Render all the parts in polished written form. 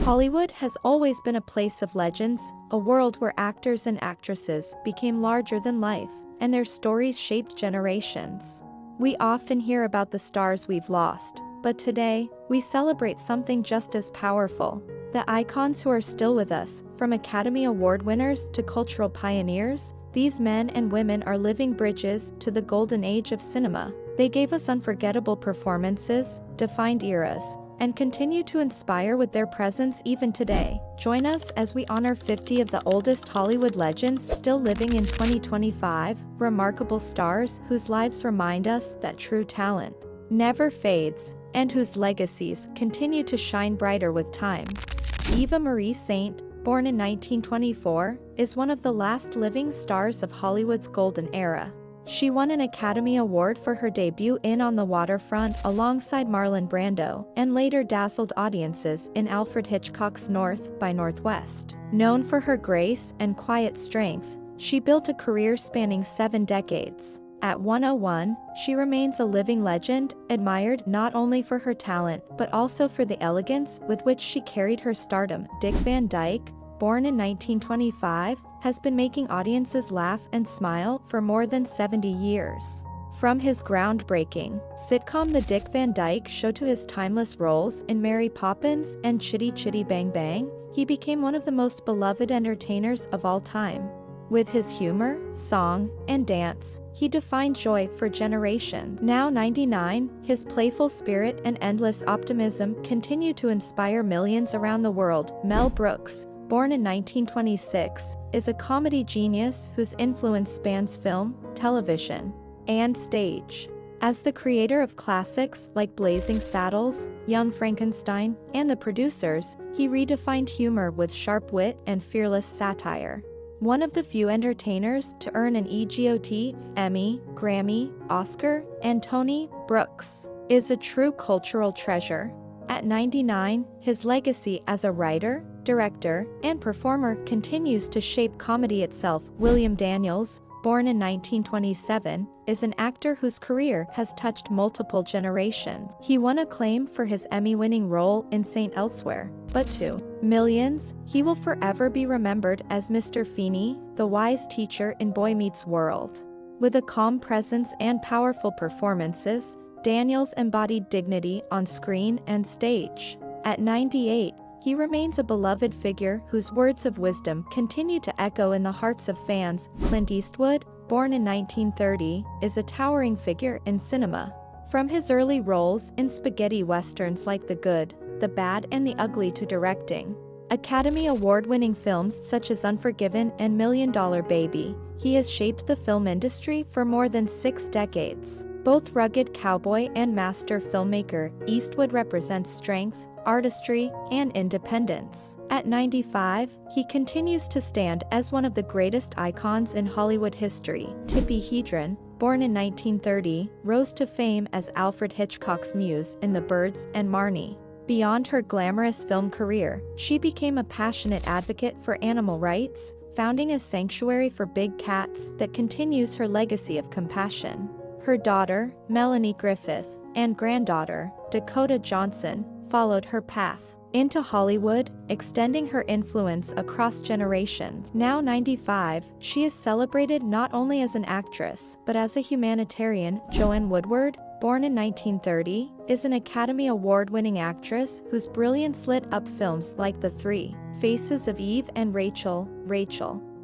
Hollywood has always been a place of legends, a world where actors and actresses became larger than life, and their stories shaped generations. We often hear about the stars we've lost, but today, we celebrate something just as powerful. The icons who are still with us, from Academy Award winners to cultural pioneers, these men and women are living bridges to the golden age of cinema. They gave us unforgettable performances, defined eras, and continue to inspire with their presence even today. Join us as we honor 50 of the oldest Hollywood legends still living in 2025, remarkable stars whose lives remind us that true talent never fades, and whose legacies continue to shine brighter with time. Eva Marie Saint, born in 1924, is one of the last living stars of Hollywood's golden era. She won an Academy Award for her debut in On the Waterfront alongside Marlon Brando, and later dazzled audiences in Alfred Hitchcock's North by Northwest. Known for her grace and quiet strength, she built a career spanning 7 decades. At 101, she remains a living legend, admired not only for her talent but also for the elegance with which she carried her stardom. Dick Van Dyke, born in 1925, has been making audiences laugh and smile for more than 70 years. From his groundbreaking sitcom The Dick Van Dyke Show to his timeless roles in Mary Poppins and Chitty Chitty Bang Bang, he became one of the most beloved entertainers of all time. With his humor, song, and dance, he defined joy for generations. Now 99, his playful spirit and endless optimism continue to inspire millions around the world. Mel Brooks, born in 1926, is a comedy genius whose influence spans film, television, and stage. As the creator of classics like Blazing Saddles, Young Frankenstein, and The Producers, he redefined humor with sharp wit and fearless satire. One of the few entertainers to earn an EGOT, Emmy, Grammy, Oscar, and Tony, Brooks is a true cultural treasure. At 99, his legacy as a writer, director, and performer continues to shape comedy itself. William Daniels, born in 1927, is an actor whose career has touched multiple generations. He won acclaim for his Emmy-winning role in St. Elsewhere, but to millions, he will forever be remembered as Mr. Feeney, the wise teacher in Boy Meets World. With a calm presence and powerful performances, Daniels embodied dignity on screen and stage. At 98, he remains a beloved figure whose words of wisdom continue to echo in the hearts of fans. Clint Eastwood, born in 1930, is a towering figure in cinema. From his early roles in spaghetti westerns like The Good, the Bad and the Ugly to directing Academy Award-winning films such as Unforgiven and $1 Million Baby, he has shaped the film industry for more than 6 decades. Both rugged cowboy and master filmmaker, Eastwood represents strength, artistry, and independence. At 95, he continues to stand as one of the greatest icons in Hollywood history. Tippi Hedren, born in 1930, rose to fame as Alfred Hitchcock's muse in The Birds and Marnie. Beyond her glamorous film career, she became a passionate advocate for animal rights, founding a sanctuary for big cats that continues her legacy of compassion. Her daughter, Melanie Griffith, and granddaughter, Dakota Johnson, followed her path into Hollywood, extending her influence across generations. Now 95, she is celebrated not only as an actress, but as a humanitarian. Joanne Woodward, born in 1930, is an Academy Award-winning actress whose brilliance lit up films like The Three Faces of Eve and Rachel.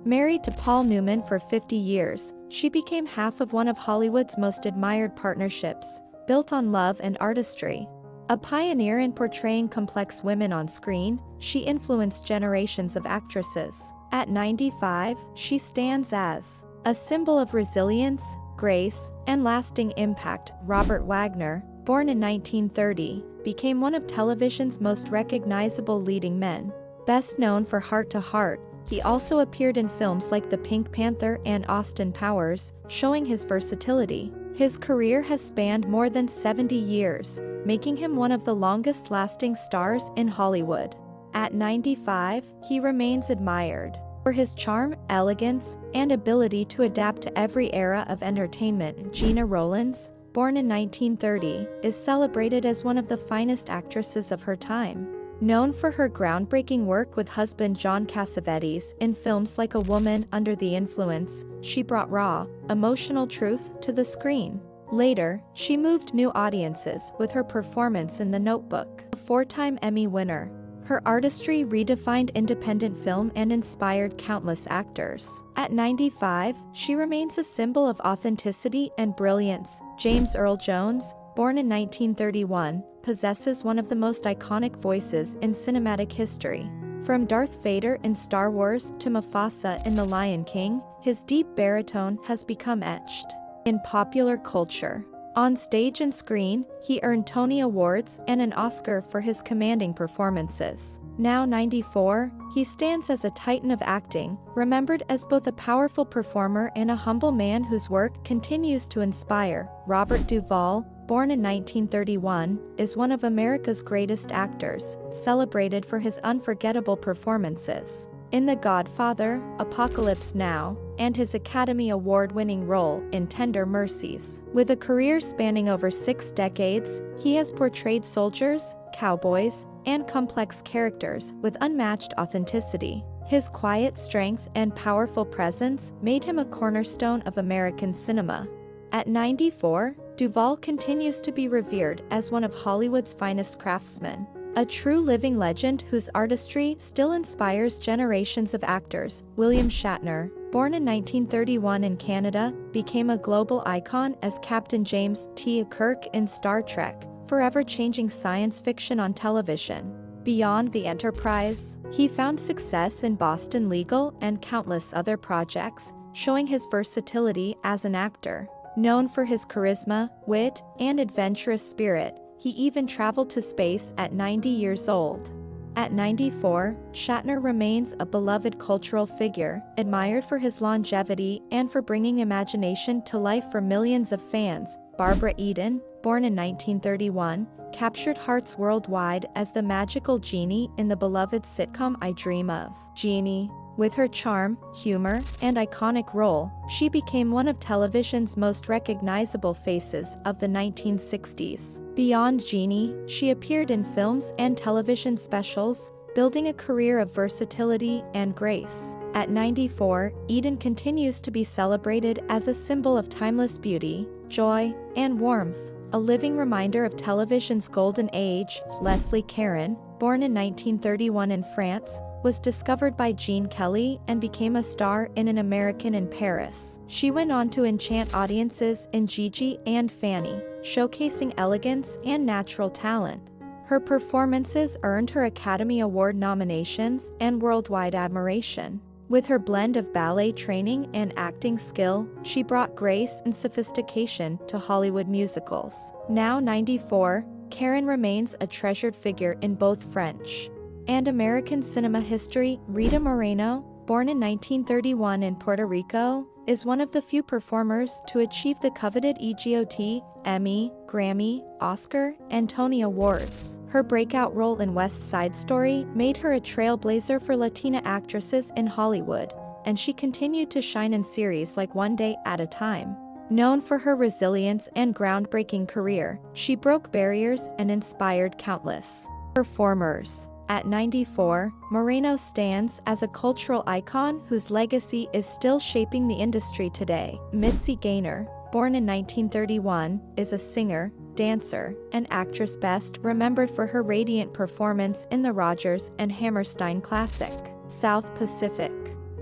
Married to Paul Newman for 50 years, she became half of one of Hollywood's most admired partnerships, built on love and artistry. A pioneer in portraying complex women on screen, she influenced generations of actresses. At 95, she stands as a symbol of resilience, grace, and lasting impact. Robert Wagner, born in 1930, became one of television's most recognizable leading men. Best known for Heart to Heart, he also appeared in films like The Pink Panther and Austin Powers, showing his versatility. His career has spanned more than 70 years, making him one of the longest-lasting stars in Hollywood. At 95, he remains admired for his charm, elegance, and ability to adapt to every era of entertainment. Gena Rowlands, born in 1930, is celebrated as one of the finest actresses of her time. Known for her groundbreaking work with husband John Cassavetes in films like A Woman Under the Influence, she brought raw, emotional truth to the screen. Later, she moved new audiences with her performance in The Notebook. A four-time Emmy winner, her artistry redefined independent film and inspired countless actors. At 95, she remains a symbol of authenticity and brilliance. James Earl Jones, born in 1931, possesses one of the most iconic voices in cinematic history. From Darth Vader in Star Wars to Mufasa in The Lion King, his deep baritone has become etched in popular culture. On stage and screen, he earned Tony Awards and an Oscar for his commanding performances. Now 94, he stands as a titan of acting, remembered as both a powerful performer and a humble man whose work continues to inspire. Robert Duvall, born in 1931, is one of America's greatest actors, celebrated for his unforgettable performances in The Godfather, Apocalypse Now, and his Academy Award-winning role in Tender Mercies. With a career spanning over 6 decades, he has portrayed soldiers, cowboys, and complex characters with unmatched authenticity. His quiet strength and powerful presence made him a cornerstone of American cinema. At 94, Duvall continues to be revered as one of Hollywood's finest craftsmen, a true living legend whose artistry still inspires generations of actors. William Shatner, born in 1931 in Canada, became a global icon as Captain James T. Kirk in Star Trek, forever changing science fiction on television. Beyond the Enterprise, he found success in Boston Legal and countless other projects, showing his versatility as an actor. Known for his charisma, wit, and adventurous spirit, he even traveled to space at 90 years old. At 94, Shatner remains a beloved cultural figure, admired for his longevity and for bringing imagination to life for millions of fans. Barbara Eden, born in 1931, captured hearts worldwide as the magical Jeannie in the beloved sitcom I Dream of Jeannie. With her charm, humor, and iconic role, she became one of television's most recognizable faces of the 1960s. Beyond Jeannie, she appeared in films and television specials, building a career of versatility and grace. At 94, Eden continues to be celebrated as a symbol of timeless beauty, joy, and warmth, a living reminder of television's golden age. Leslie Caron, born in 1931 in France, was discovered by Gene Kelly and became a star in An American in Paris. She went on to enchant audiences in Gigi and Fanny, showcasing elegance and natural talent. Her performances earned her Academy Award nominations and worldwide admiration. With her blend of ballet training and acting skill, she brought grace and sophistication to Hollywood musicals. Now 94, Caron remains a treasured figure in both French and American cinema history. Rita Moreno, born in 1931 in Puerto Rico, is one of the few performers to achieve the coveted EGOT, Emmy, Grammy, Oscar, and Tony Awards. Her breakout role in West Side Story made her a trailblazer for Latina actresses in Hollywood, and she continued to shine in series like One Day at a Time. Known for her resilience and groundbreaking career, she broke barriers and inspired countless performers. At 94, Moreno stands as a cultural icon whose legacy is still shaping the industry today. Mitzi Gaynor, born in 1931, is a singer, dancer, and actress best remembered for her radiant performance in the Rodgers and Hammerstein classic, South Pacific.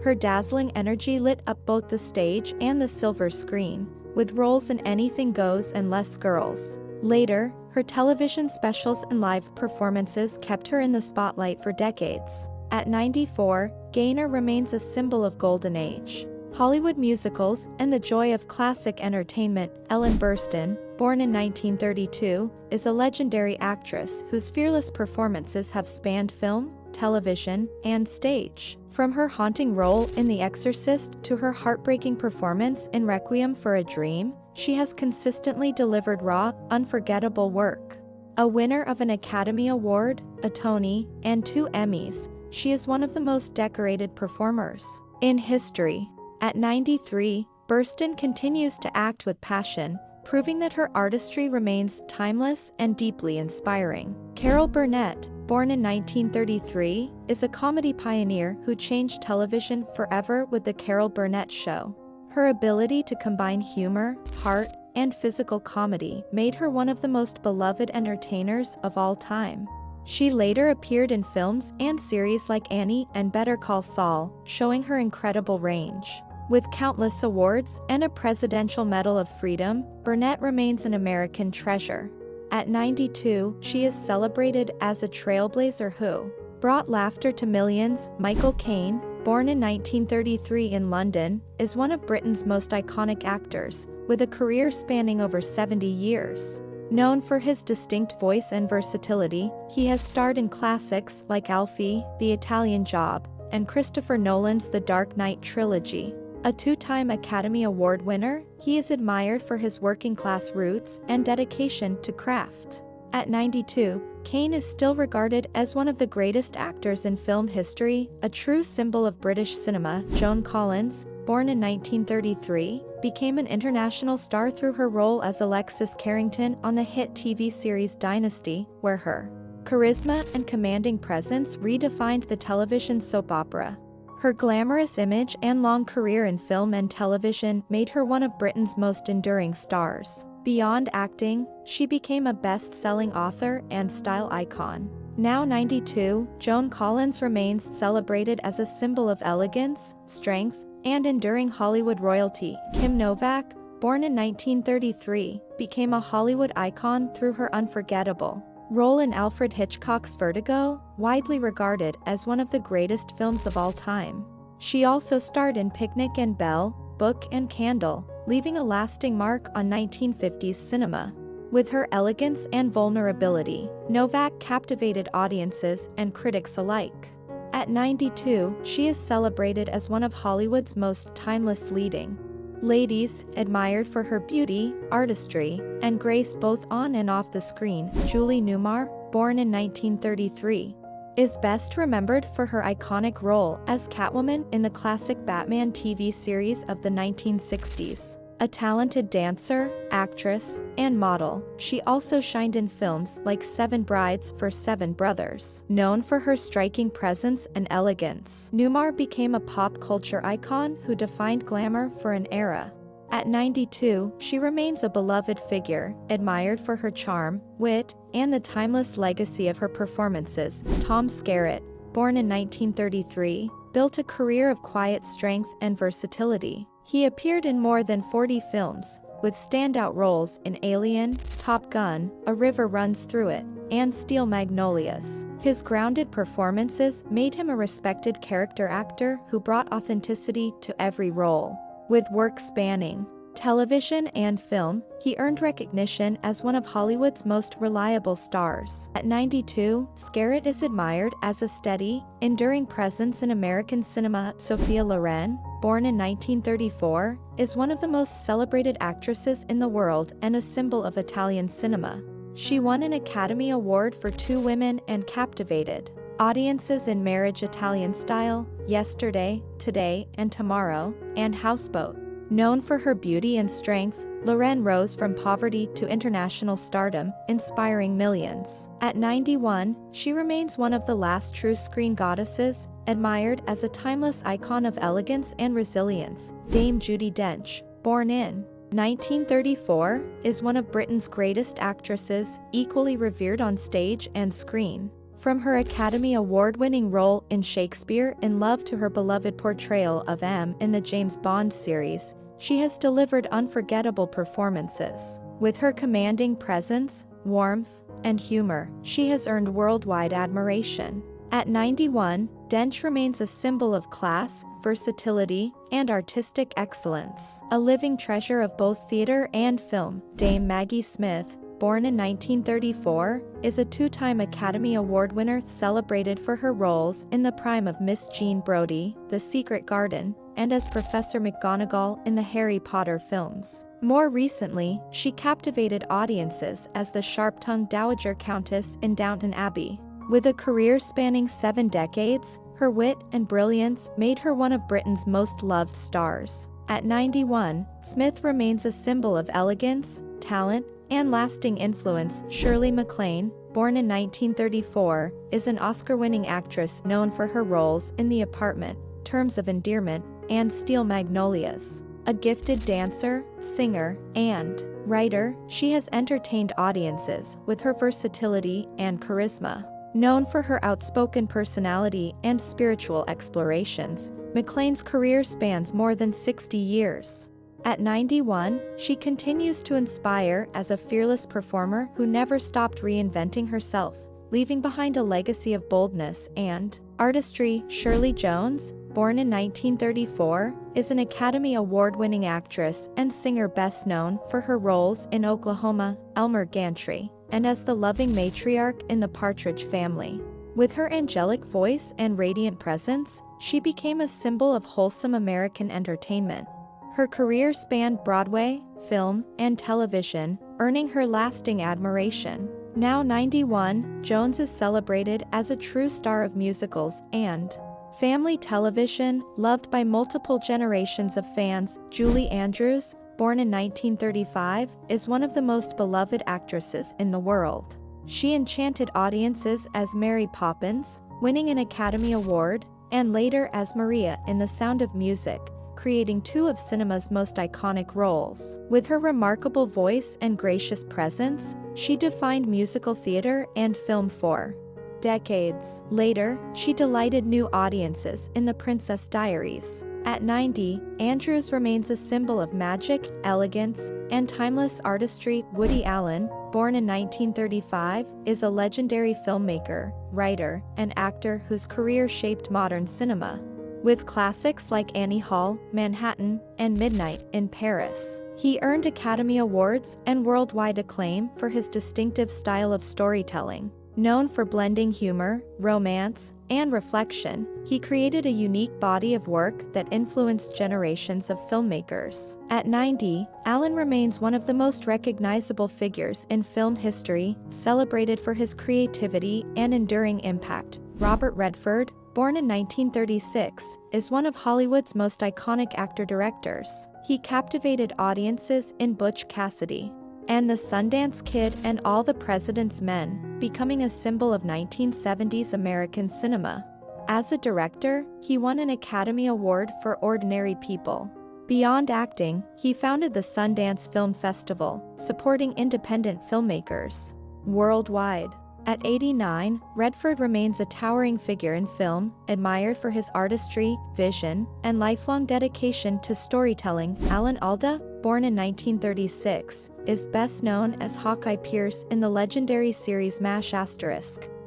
Her dazzling energy lit up both the stage and the silver screen, with roles in Anything Goes and Less Girls. Later, her television specials and live performances kept her in the spotlight for decades. At 94, Gaynor remains a symbol of golden age Hollywood musicals and the joy of classic entertainment. Ellen Burstyn, born in 1932, is a legendary actress whose fearless performances have spanned film, television, and stage. From her haunting role in The Exorcist to her heartbreaking performance in Requiem for a Dream, she has consistently delivered raw, unforgettable work. A winner of an Academy Award, a Tony, and 2 Emmys, she is one of the most decorated performers in history. At 93, Burstyn continues to act with passion, proving that her artistry remains timeless and deeply inspiring. Carol Burnett, born in 1933, is a comedy pioneer who changed television forever with The Carol Burnett Show. Her ability to combine humor, heart, and physical comedy made her one of the most beloved entertainers of all time. She later appeared in films and series like Annie and Better Call Saul, showing her incredible range. With countless awards and a Presidential Medal of Freedom, Burnett remains an American treasure. At 92, she is celebrated as a trailblazer who brought laughter to millions. Michael Caine, born in 1933 in London, is one of Britain's most iconic actors, with a career spanning over 70 years. Known for his distinct voice and versatility, he has starred in classics like Alfie, The Italian Job, and Christopher Nolan's The Dark Knight trilogy. A two-time Academy Award winner, he is admired for his working-class roots and dedication to craft. At 92, Caine is still regarded as one of the greatest actors in film history, a true symbol of British cinema. Joan Collins, born in 1933, became an international star through her role as Alexis Carrington on the hit TV series Dynasty, where her charisma and commanding presence redefined the television soap opera. Her glamorous image and long career in film and television made her one of Britain's most enduring stars. Beyond acting, she became a best-selling author and style icon. Now 92, Joan Collins remains celebrated as a symbol of elegance, strength, and enduring Hollywood royalty. Kim Novak, born in 1933, became a Hollywood icon through her unforgettable role in Alfred Hitchcock's Vertigo, widely regarded as one of the greatest films of all time. She also starred in Picnic and Belle, Book and Candle, leaving a lasting mark on 1950s cinema. With her elegance and vulnerability, Novak captivated audiences and critics alike. At 92, she is celebrated as one of Hollywood's most timeless leading ladies, admired for her beauty, artistry, and grace both on and off the screen. Julie Newmar, born in 1933, is best remembered for her iconic role as Catwoman in the classic Batman TV series of the 1960s. A talented dancer, actress, and model, she also shined in films like Seven Brides for Seven Brothers. Known for her striking presence and elegance, Newmar became a pop culture icon who defined glamour for an era. At 92, she remains a beloved figure, admired for her charm, wit, and the timeless legacy of her performances. Tom Skerritt, born in 1933, built a career of quiet strength and versatility. He appeared in more than 40 films, with standout roles in Alien, Top Gun, A River Runs Through It, and Steel Magnolias. His grounded performances made him a respected character actor who brought authenticity to every role. With work spanning television and film, he earned recognition as one of Hollywood's most reliable stars. At 92, Skerritt is admired as a steady, enduring presence in American cinema. Sophia Loren, born in 1934, is one of the most celebrated actresses in the world and a symbol of Italian cinema. She won an Academy Award for Two Women and captivated audiences in Marriage Italian Style, Yesterday, Today and Tomorrow, and Houseboat. Known for her beauty and strength, Loren rose from poverty to international stardom, inspiring millions. At 91, she remains one of the last true screen goddesses, admired as a timeless icon of elegance and resilience. Dame Judi Dench, born in 1934, is one of Britain's greatest actresses, equally revered on stage and screen. From her Academy Award-winning role in Shakespeare in Love to her beloved portrayal of M in the James Bond series, she has delivered unforgettable performances. With her commanding presence, warmth, and humor, she has earned worldwide admiration. At 91, Dench remains a symbol of class, versatility, and artistic excellence. A living treasure of both theater and film, Dame Maggie Smith, born in 1934, is a two-time Academy Award winner celebrated for her roles in the prime of Miss Jean Brodie, The Secret Garden, and as Professor McGonagall in the Harry Potter films. More recently, she captivated audiences as the sharp-tongued Dowager Countess in Downton Abbey. With a career spanning 7 decades, her wit and brilliance made her one of Britain's most loved stars. At 91, Smith remains a symbol of elegance, talent, and lasting influence. Shirley MacLaine, born in 1934, is an Oscar-winning actress known for her roles in The Apartment, Terms of Endearment, and Steel Magnolias. A gifted dancer, singer, and writer, she has entertained audiences with her versatility and charisma. Known for her outspoken personality and spiritual explorations, McClane's career spans more than 60 years. At 91, she continues to inspire as a fearless performer who never stopped reinventing herself, leaving behind a legacy of boldness and artistry. Shirley Jones, born in 1934, is an Academy Award-winning actress and singer best known for her roles in Oklahoma, Elmer Gantry, and as the loving matriarch in The Partridge Family. With her angelic voice and radiant presence, she became a symbol of wholesome American entertainment. Her career spanned Broadway, film, and television, earning her lasting admiration. Now 91, Jones is celebrated as a true star of musicals and family television, loved by multiple generations of fans. Julie Andrews, born in 1935, is one of the most beloved actresses in the world. She enchanted audiences as Mary Poppins, winning an Academy Award, and later as Maria in The Sound of Music, creating two of cinema's most iconic roles. With her remarkable voice and gracious presence, she defined musical theater and film for decades. Later, she delighted new audiences in The Princess Diaries. At 90, Andrews remains a symbol of magic, elegance, and timeless artistry. Woody Allen, born in 1935, is a legendary filmmaker, writer, and actor whose career shaped modern cinema. With classics like Annie Hall, Manhattan, and Midnight in Paris, he earned Academy Awards and worldwide acclaim for his distinctive style of storytelling. Known for blending humor, romance, and reflection, he created a unique body of work that influenced generations of filmmakers. At 90, Allen remains one of the most recognizable figures in film history, celebrated for his creativity and enduring impact. Robert Redford, born in 1936, is one of Hollywood's most iconic actor-directors. He captivated audiences in Butch Cassidy and The Sundance Kid and All the President's Men, becoming a symbol of 1970s American cinema. As a director, he won an Academy Award for Ordinary People. Beyond acting, he founded the Sundance Film Festival, supporting independent filmmakers worldwide. At 89, Redford remains a towering figure in film, admired for his artistry, vision, and lifelong dedication to storytelling. Alan Alda, born in 1936, is best known as Hawkeye Pierce in the legendary series MASH*,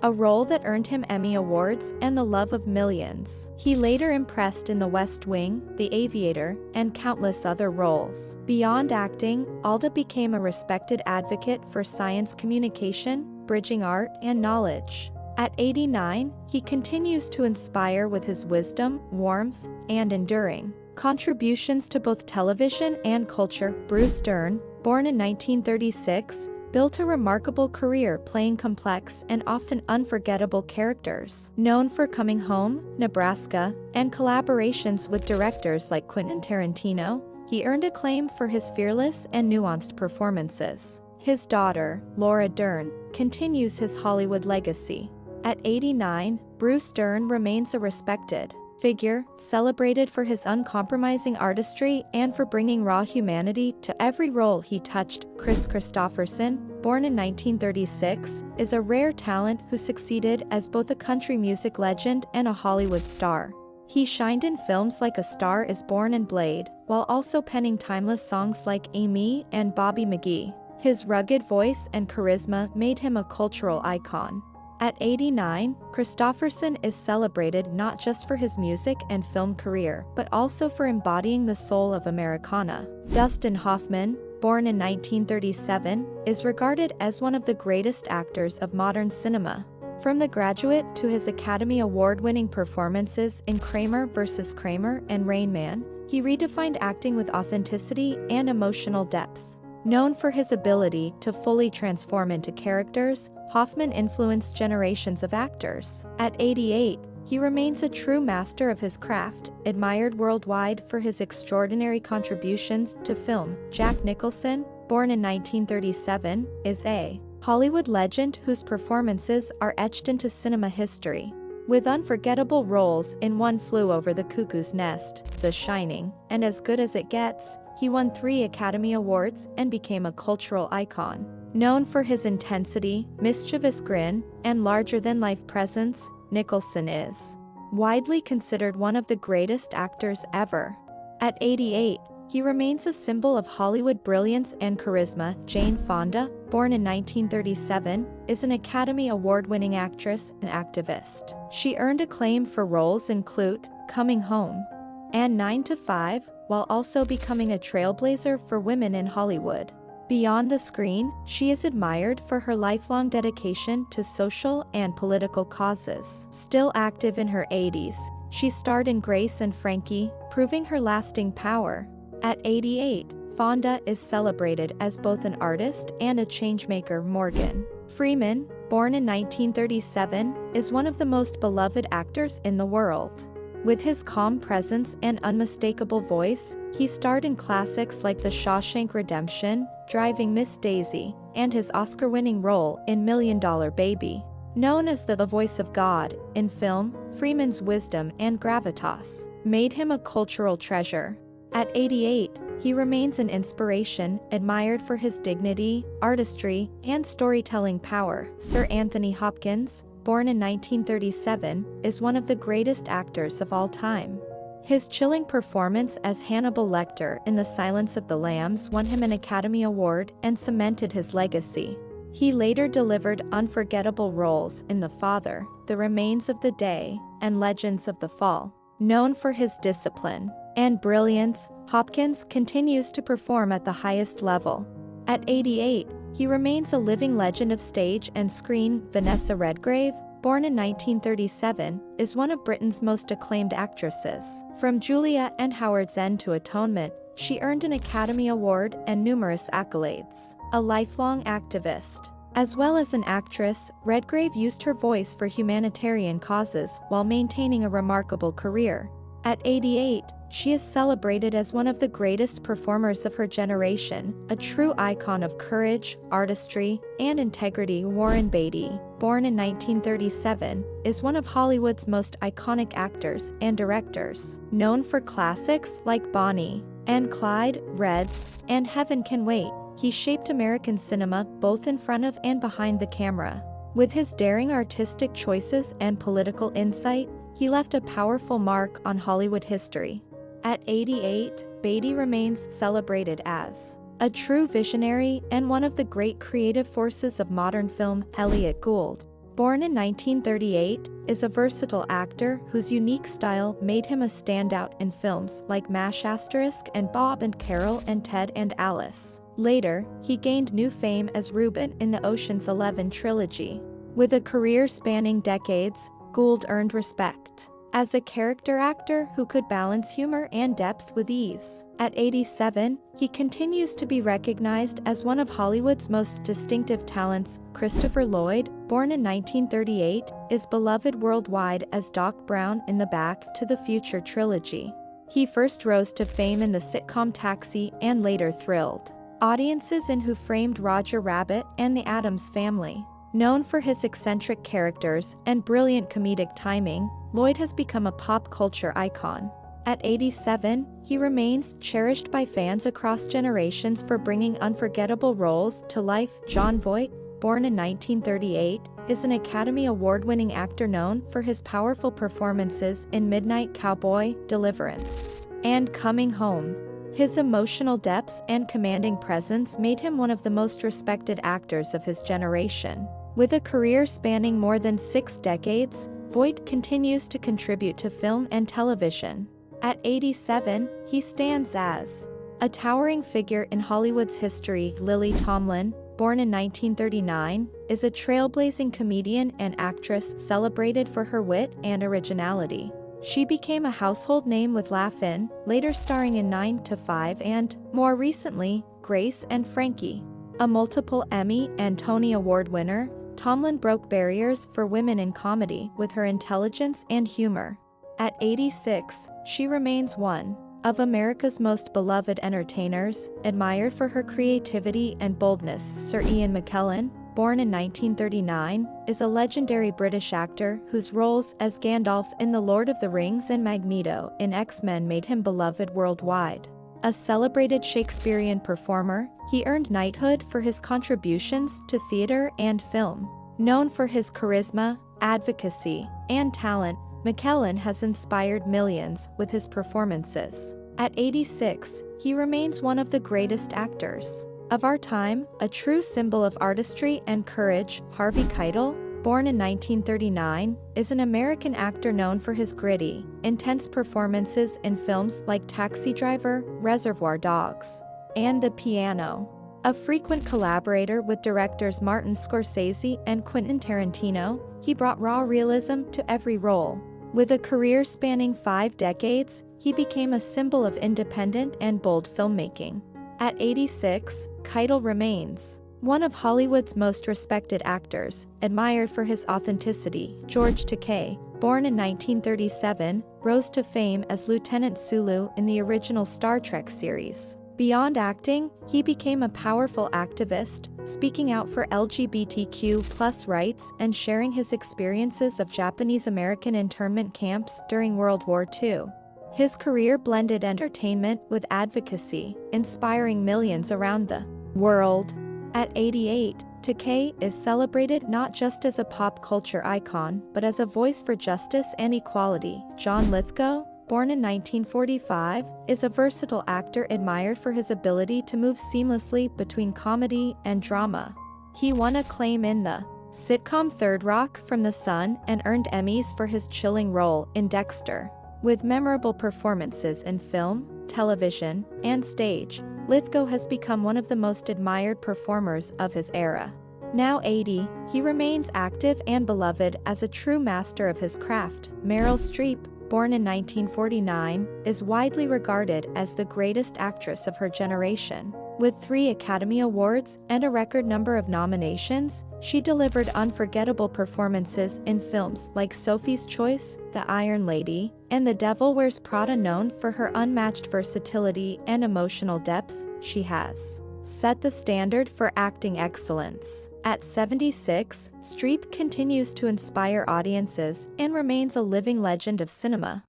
a role that earned him Emmy Awards and the love of millions. He later impressed in The West Wing, The Aviator, and countless other roles. Beyond acting, Alda became a respected advocate for science communication, bridging art and knowledge. At 89, he continues to inspire with his wisdom, warmth, and enduring contributions to both television and culture. Bruce Dern, born in 1936, built a remarkable career playing complex and often unforgettable characters. Known for Coming Home, Nebraska, and collaborations with directors like Quentin Tarantino, he earned acclaim for his fearless and nuanced performances. His daughter, Laura Dern, continues his Hollywood legacy. At 89, Bruce Dern remains a respected figure, celebrated for his uncompromising artistry and for bringing raw humanity to every role he touched. Chris Christopherson, born in 1936, is a rare talent who succeeded as both a country music legend and a Hollywood star. He shined in films like A Star is Born and Blade, while also penning timeless songs like Amy and Bobby McGee. His rugged voice and charisma made him a cultural icon. At 89, Christopherson is celebrated not just for his music and film career, but also for embodying the soul of Americana. Dustin Hoffman, born in 1937, is regarded as one of the greatest actors of modern cinema. From The Graduate to his Academy Award-winning performances in Kramer vs. Kramer and Rain Man, he redefined acting with authenticity and emotional depth. Known for his ability to fully transform into characters, Hoffman influenced generations of actors. At 88, he remains a true master of his craft, admired worldwide for his extraordinary contributions to film. Jack Nicholson, born in 1937, is a Hollywood legend whose performances are etched into cinema history. With unforgettable roles in One Flew Over the Cuckoo's Nest, The Shining, and As Good as It Gets, he won 3 Academy Awards and became a cultural icon. Known for his intensity, mischievous grin, and larger-than-life presence, Nicholson is widely considered one of the greatest actors ever. At 88, he remains a symbol of Hollywood brilliance and charisma. Jane Fonda, born in 1937, is an Academy Award-winning actress and activist. She earned acclaim for roles in Clute, Coming Home, and 9 to 5, while also becoming a trailblazer for women in Hollywood. Beyond the screen, she is admired for her lifelong dedication to social and political causes. Still active in her 80s, she starred in Grace and Frankie, proving her lasting power. At 88, Fonda is celebrated as both an artist and a changemaker. Morgan Freeman, born in 1937, is one of the most beloved actors in the world. With his calm presence and unmistakable voice, he starred in classics like The Shawshank Redemption, Driving Miss Daisy, and his Oscar-winning role in Million Dollar Baby. Known as the voice of God in film, Freeman's wisdom and gravitas made him a cultural treasure. At 88, he remains an inspiration, admired for his dignity, artistry, and storytelling power. Sir Anthony Hopkins, born in 1937, is one of the greatest actors of all time. His chilling performance as Hannibal Lecter in The Silence of the Lambs won him an Academy Award and cemented his legacy. He later delivered unforgettable roles in The Father, The Remains of the Day, and Legends of the Fall. Known for his discipline and brilliance, Hopkins continues to perform at the highest level. At 88, he remains a living legend of stage and screen. Vanessa Redgrave, born in 1937, is one of Britain's most acclaimed actresses. From Julia and Howard's End to Atonement, she earned an Academy Award and numerous accolades. A lifelong activist, as well as an actress, Redgrave used her voice for humanitarian causes while maintaining a remarkable career. At 88, she is celebrated as one of the greatest performers of her generation, a true icon of courage, artistry, and integrity. Warren Beatty, born in 1937, is one of Hollywood's most iconic actors and directors. Known for classics like Bonnie and Clyde, Reds, and Heaven Can Wait, he shaped American cinema both in front of and behind the camera. With his daring artistic choices and political insight, he left a powerful mark on Hollywood history. At 88, Beatty remains celebrated as a true visionary and one of the great creative forces of modern film. Elliott Gould, born in 1938, is a versatile actor whose unique style made him a standout in films like MASH*, and Bob and Carol and Ted and Alice. Later, he gained new fame as Reuben in the Ocean's 11 trilogy. With a career spanning decades, Gould earned respect as a character actor who could balance humor and depth with ease. At 87, he continues to be recognized as one of Hollywood's most distinctive talents. Christopher Lloyd, born in 1938, is beloved worldwide as Doc Brown in the Back to the Future trilogy. He first rose to fame in the sitcom Taxi and later thrilled audiences in Who Framed Roger Rabbit and The Addams Family. Known for his eccentric characters and brilliant comedic timing, Lloyd has become a pop culture icon. At 87, he remains cherished by fans across generations for bringing unforgettable roles to life. Jon Voight, born in 1938, is an Academy Award-winning actor known for his powerful performances in Midnight Cowboy, Deliverance, and Coming Home. His emotional depth and commanding presence made him one of the most respected actors of his generation. With a career spanning more than 6 decades, Voight continues to contribute to film and television. At 87, he stands as a towering figure in Hollywood's history. Lily Tomlin, born in 1939, is a trailblazing comedian and actress celebrated for her wit and originality. She became a household name with Laugh-In, later starring in 9 to 5 and, more recently, Grace and Frankie. A multiple Emmy and Tony Award winner, Tomlin broke barriers for women in comedy with her intelligence and humor. At 86, she remains one of America's most beloved entertainers, admired for her creativity and boldness. Sir Ian McKellen, born in 1939, is a legendary British actor whose roles as Gandalf in The Lord of the Rings and Magneto in X-Men made him beloved worldwide. A celebrated Shakespearean performer, he earned knighthood for his contributions to theater and film. Known for his charisma, advocacy, and talent, McKellen has inspired millions with his performances. At 86, he remains one of the greatest actors of our time, a true symbol of artistry and courage. Harvey Keitel, born in 1939, is an American actor known for his gritty, intense performances in films like Taxi Driver, Reservoir Dogs, and The Piano. A frequent collaborator with directors Martin Scorsese and Quentin Tarantino, he brought raw realism to every role. With a career spanning 5 decades, he became a symbol of independent and bold filmmaking. At 86, Keitel remains one of Hollywood's most respected actors, admired for his authenticity. George Takei, born in 1937, rose to fame as Lieutenant Sulu in the original Star Trek series. Beyond acting, he became a powerful activist, speaking out for LGBTQ+ rights and sharing his experiences of Japanese-American internment camps during World War II. His career blended entertainment with advocacy, inspiring millions around the world. At 88, Takei is celebrated not just as a pop culture icon but as a voice for justice and equality. John Lithgow, born in 1945, is a versatile actor admired for his ability to move seamlessly between comedy and drama. He won acclaim in the sitcom Third Rock from the Sun and earned Emmys for his chilling role in Dexter. With memorable performances in film, television, and stage, Lithgow has become one of the most admired performers of his era. Now 80, he remains active and beloved as a true master of his craft. Meryl Streep, born in 1949, is widely regarded as the greatest actress of her generation. With 3 Academy Awards and a record number of nominations, she delivered unforgettable performances in films like Sophie's Choice, The Iron Lady, and The Devil Wears Prada. Known for her unmatched versatility and emotional depth, she has set the standard for acting excellence. At 76, Streep continues to inspire audiences and remains a living legend of cinema.